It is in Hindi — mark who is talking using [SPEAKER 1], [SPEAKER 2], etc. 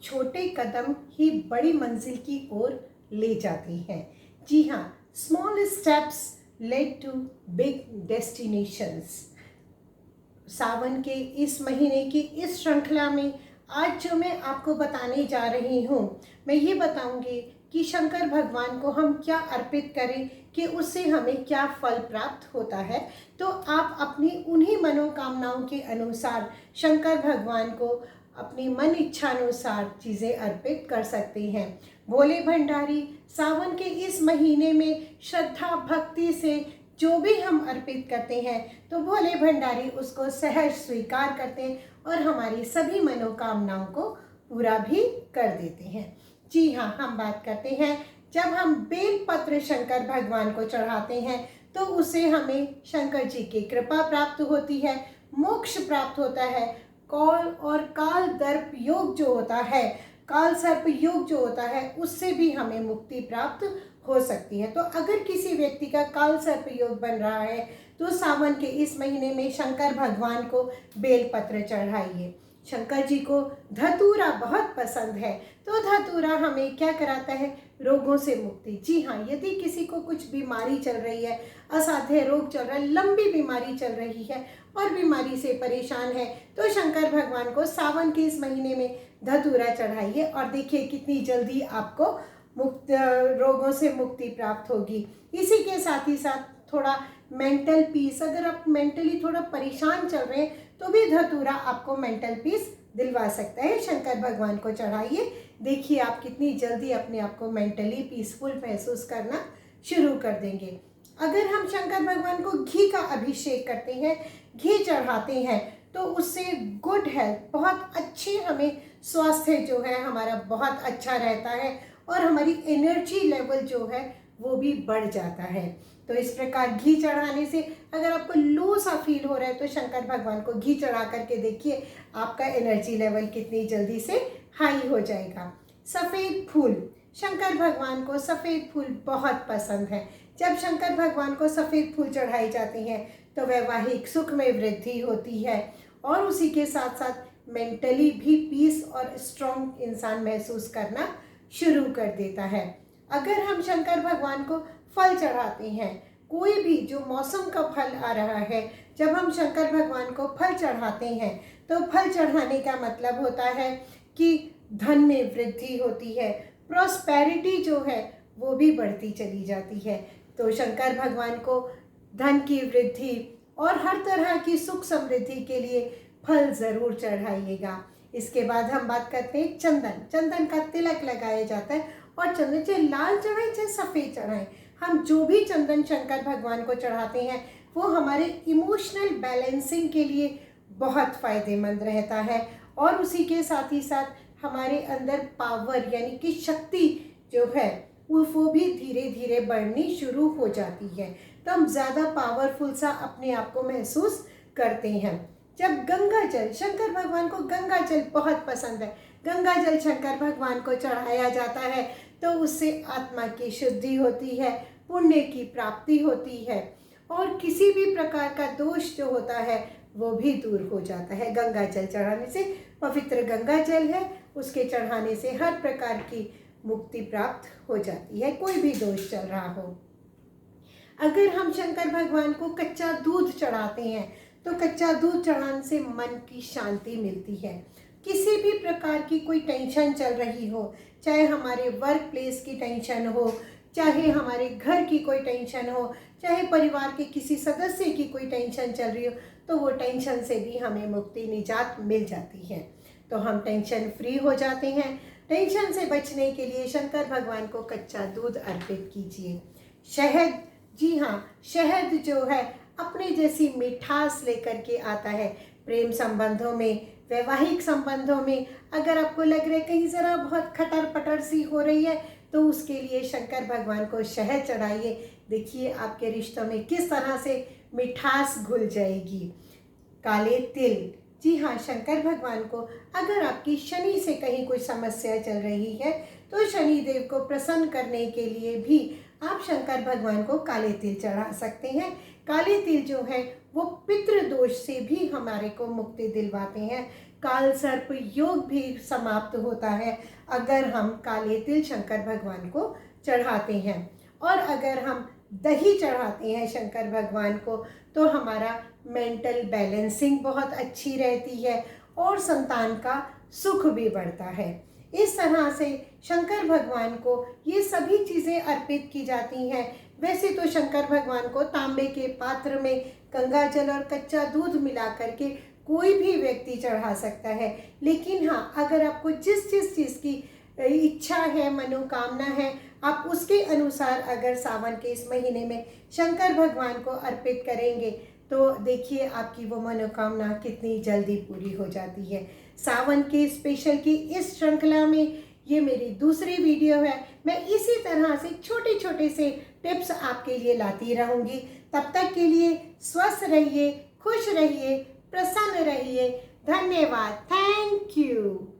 [SPEAKER 1] छोटे कदम ही बड़ी मंजिल की ओर ले जाते हैं। जी हाँ, small steps lead to big destinations. सावन के इस महीने की इस श्रृंखला में आज जो मैं आपको बताने जा रही हूँ, मैं ये बताऊंगी कि शंकर भगवान को हम क्या अर्पित करें कि उससे हमें क्या फल प्राप्त होता है। तो आप अपनी उन्हीं मनोकामनाओं के अनुसार शंकर भगवान को अपनी मन इच्छा अनुसार चीज़ें अर्पित कर सकते हैं। भोले भंडारी सावन के इस महीने में श्रद्धा भक्ति से जो भी हम अर्पित करते हैं तो भोले भंडारी उसको सहज स्वीकार करते हैं और हमारी सभी मनोकामनाओं को पूरा भी कर देते हैं। जी हाँ, हम बात करते हैं जब हम बेलपत्र शंकर भगवान को चढ़ाते हैं तो उससे हमें शंकर जी की कृपा प्राप्त होती है, मोक्ष प्राप्त होता है। कौल और काल दर्प योग जो होता है, काल सर्प योग जो होता है, उससे भी हमें मुक्ति प्राप्त हो सकती है। तो अगर किसी व्यक्ति का काल सर्प योग बन रहा है तो सावन के इस महीने में शंकर भगवान को बेलपत्र चढ़ाइए। शंकर जी को धतूरा बहुत पसंद है, तो धतूरा हमें क्या कराता है? रोगों से मुक्ति। जी हाँ, यदि किसी को कुछ बीमारी चल रही है, असाध्य रोग चल रहा है, लंबी बीमारी चल रही है और बीमारी से परेशान है, तो शंकर भगवान को सावन के इस महीने में धतूरा चढ़ाइए और देखिए कितनी जल्दी आपको रोगों से मुक्ति प्राप्त होगी। इसी के साथ ही साथ थोड़ा मेंटल पीस, अगर आप मेंटली थोड़ा परेशान चल रहे हैं तो भी धतूरा आपको मेंटल पीस दिलवा सकता है। शंकर भगवान को चढ़ाइए, देखिए आप कितनी जल्दी अपने आप को मेंटली पीसफुल महसूस करना शुरू कर देंगे। अगर हम शंकर भगवान को घी का अभिषेक करते हैं, घी चढ़ाते हैं, तो उससे गुड हेल्थ, बहुत अच्छी हमें स्वास्थ्य जो है हमारा बहुत अच्छा रहता है और हमारी एनर्जी लेवल जो है वो भी बढ़ जाता है। तो इस प्रकार घी चढ़ाने से अगर आपको लो सा फील हो रहा है तो शंकर भगवान को घी चढ़ा करके देखिए आपका एनर्जी लेवल कितनी जल्दी से हाई हो जाएगा। सफ़ेद फूल, शंकर भगवान को सफ़ेद फूल बहुत पसंद है। जब शंकर भगवान को सफ़ेद फूल चढ़ाए जाते हैं तो वैवाहिक सुख में वृद्धि होती है और उसी के साथ साथ मेंटली भी पीस और स्ट्रॉन्ग इंसान महसूस करना शुरू कर देता है। अगर हम शंकर भगवान को फल चढ़ाते हैं, कोई भी जो मौसम का फल आ रहा है, जब हम शंकर भगवान को फल चढ़ाते हैं तो फल चढ़ाने का मतलब होता है कि धन में वृद्धि होती है, प्रॉस्पेरिटी जो है वो भी बढ़ती चली जाती है। तो शंकर भगवान को धन की वृद्धि और हर तरह की सुख समृद्धि के लिए फल ज़रूर चढ़ाइएगा। इसके बाद हम बात करते हैं चंदन। चंदन का तिलक लगाया जाता है और चंदन चाहे लाल चढ़ाएं चाहे सफ़ेद चढ़ाएं, हम जो भी चंदन शंकर भगवान को चढ़ाते हैं वो हमारे इमोशनल बैलेंसिंग के लिए बहुत फ़ायदेमंद रहता है और उसी के साथ ही साथ हमारे अंदर पावर यानी कि शक्ति जो है वो भी धीरे धीरे बढ़नी शुरू हो जाती है। तो हम ज़्यादा पावरफुल सा अपने आप को महसूस करते हैं। जब गंगा जल, शंकर भगवान को गंगा जल बहुत पसंद है, गंगा जल शंकर भगवान को चढ़ाया जाता है तो उससे आत्मा की शुद्धि होती है, पुण्य की प्राप्ति होती है और किसी भी प्रकार का दोष जो होता है वो भी दूर हो जाता है। गंगा जल चढ़ाने से, पवित्र गंगा जल है उसके चढ़ाने से हर प्रकार की मुक्ति प्राप्त हो जाती है, कोई भी दोष चल रहा हो। अगर हम शंकर भगवान को कच्चा दूध चढ़ाते हैं तो कच्चा दूध चढ़ाने से मन की शांति मिलती है। किसी भी प्रकार की कोई टेंशन चल रही हो, चाहे हमारे वर्क प्लेस की टेंशन हो, चाहे हमारे घर की कोई टेंशन हो, चाहे परिवार के किसी सदस्य की कोई टेंशन चल रही हो, तो वो टेंशन से भी हमें मुक्ति निजात मिल जाती है। तो हम टेंशन फ्री हो जाते हैं। टेंशन से बचने के लिए शंकर भगवान को कच्चा दूध अर्पित कीजिए। शहद, जी हाँ, शहद जो है अपने जैसी मिठास लेकर के आता है। प्रेम संबंधों में, वैवाहिक संबंधों में अगर आपको लग रहा है कहीं ज़रा बहुत खटर पटर सी हो रही है तो उसके लिए शंकर भगवान को शहद चढ़ाइए, देखिए आपके रिश्तों में किस तरह से मिठास घुल जाएगी। काले तिल, जी हाँ, शंकर भगवान को अगर आपकी शनि से कहीं कोई समस्या चल रही है तो शनि देव को प्रसन्न करने के लिए भी आप शंकर भगवान को काले तिल चढ़ा सकते हैं। काले तिल जो है वो पितृ दोष से भी हमारे को मुक्ति दिलवाते हैं। काल सर्प योग भी समाप्त होता है अगर हम काले तिल शंकर भगवान को चढ़ाते हैं। और अगर हम दही चढ़ाते हैं शंकर भगवान को तो हमारा मेंटल बैलेंसिंग बहुत अच्छी रहती है और संतान का सुख भी बढ़ता है। इस तरह से शंकर भगवान को ये सभी चीज़ें अर्पित की जाती हैं। वैसे तो शंकर भगवान को तांबे के पात्र में गंगा जल और कच्चा दूध मिला करके कोई भी व्यक्ति चढ़ा सकता है, लेकिन हाँ, अगर आपको जिस जिस चीज़ की इच्छा है, मनोकामना है, आप उसके अनुसार अगर सावन के इस महीने में शंकर भगवान को अर्पित करेंगे तो देखिए आपकी वो मनोकामना कितनी जल्दी पूरी हो जाती है। सावन के स्पेशल की इस श्रृंखला में ये मेरी दूसरी वीडियो है। मैं इसी तरह से छोटे छोटे से टिप्स आपके लिए लाती रहूँगी। तब तक के लिए स्वस्थ रहिए, खुश रहिए, प्रसन्न रहिए। धन्यवाद। Thank you.